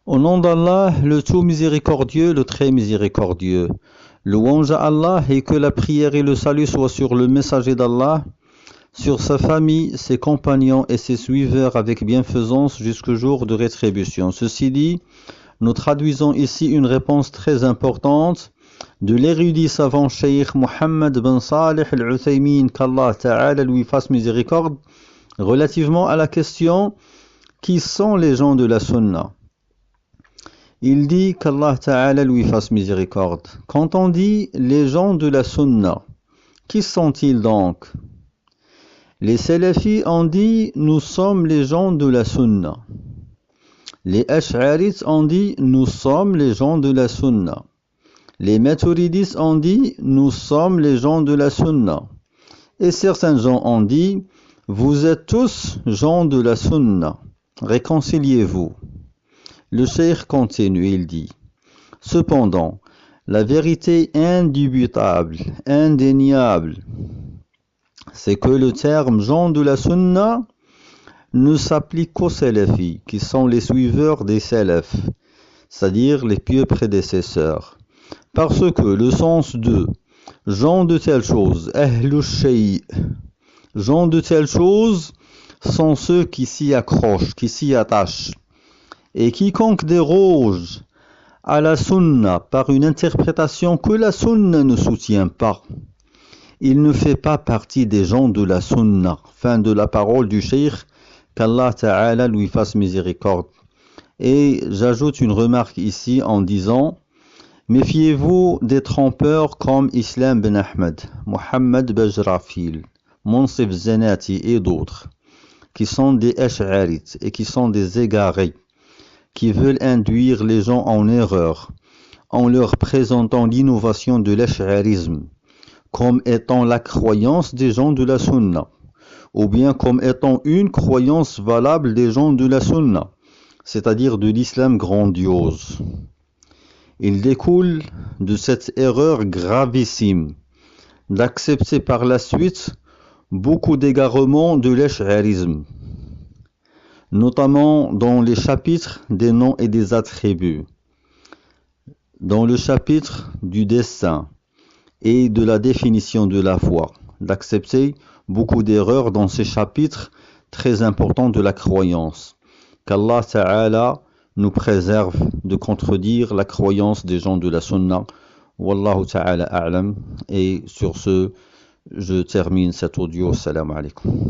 Au nom d'Allah, le tout miséricordieux, le très miséricordieux. Louange à Allah et que la prière et le salut soient sur le messager d'Allah, sur sa famille, ses compagnons et ses suiveurs avec bienfaisance jusqu'au jour de rétribution. Ceci dit, nous traduisons ici une réponse très importante de l'érudit savant Cheikh Mohammed ben Salih al-Uthaymin, qu'Allah Ta'ala lui fasse miséricorde, relativement à la question « Qui sont les gens de la Sunna ?» Il dit qu'Allah Ta'ala lui fasse miséricorde. Quand on dit « les gens de la Sunna », qui sont-ils donc? Les salafis ont dit « nous sommes les gens de la Sunna ». Les ash'arites ont dit « nous sommes les gens de la Sunna ». Les maturidis ont dit « nous sommes les gens de la Sunna ». Et certains gens ont dit « vous êtes tous gens de la Sunna, réconciliez-vous ». Le cheikh continue, il dit « cependant, la vérité indubitable, indéniable, c'est que le terme gens de la Sunna ne s'applique qu'aux salafis, qui sont les suiveurs des salafs, c'est-à-dire les pieux prédécesseurs. Parce que le sens de gens de telle chose, ahlus shay', gens de telle chose, sont ceux qui s'y accrochent, qui s'y attachent. Et quiconque déroge à la sunna par une interprétation que la sunna ne soutient pas, il ne fait pas partie des gens de la sunna. Fin de la parole du cheikh, qu'Allah Ta'ala lui fasse miséricorde. Et j'ajoute une remarque ici en disant « Méfiez-vous des trompeurs comme Islam ben Ahmed, Mohammed Bajrafil, Monsif Zenati et d'autres, qui sont des ash'arites et qui sont des égarés, qui veulent induire les gens en erreur, en leur présentant l'innovation de l'ash'arisme comme étant la croyance des gens de la sunna, ou bien comme étant une croyance valable des gens de la sunna, c'est-à-dire de l'islam grandiose. Il découle de cette erreur gravissime d'accepter par la suite beaucoup d'égarements de l'ash'arisme, notamment dans les chapitres des noms et des attributs, dans le chapitre du destin et de la définition de la foi, d'accepter beaucoup d'erreurs dans ces chapitres très importants de la croyance. Qu'Allah Ta'ala nous préserve de contredire la croyance des gens de la Sunna. Wallahu Ta'ala a'lam. Et sur ce, je termine cet audio. Salam alaikum.